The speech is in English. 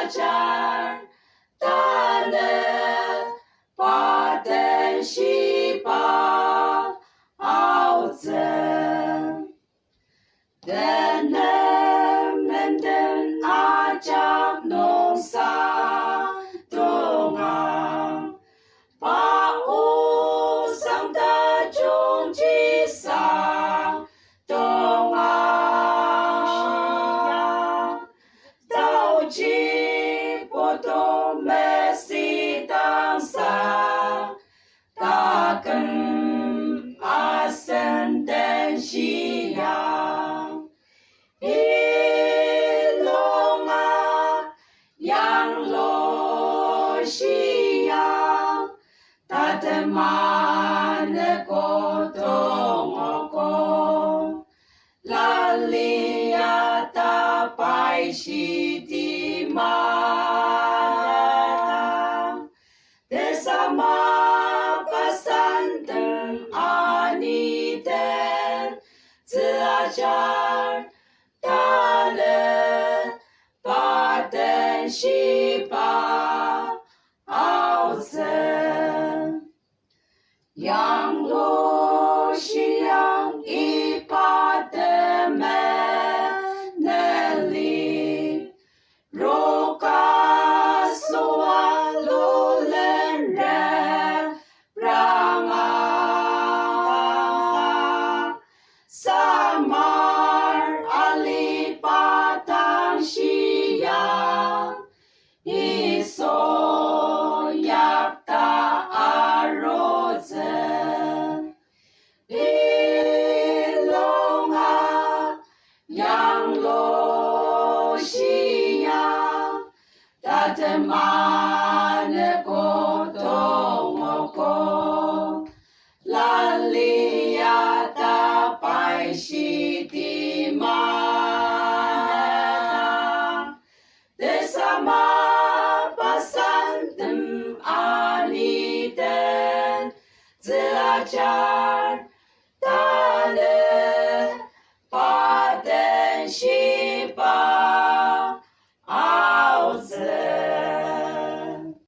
belajar tanah paten shipa autzen denem nenden ajak nongsa dongang pausang tajung jisa dongang tau ji poto mesi tangsa takkan asen dan siang ilonga yang lo siang tatemane kotongoko lalia tapai siti mana desama pasanten aniten belajar tanah paten shipa autzen yang lo siang ipatemeneli roka soalo lenre pranga samar alipatang siang iso yapta arozen ilonga yang lo siang tatemane kotongoko lalia tapai siti mana desama pasantem aniten belajar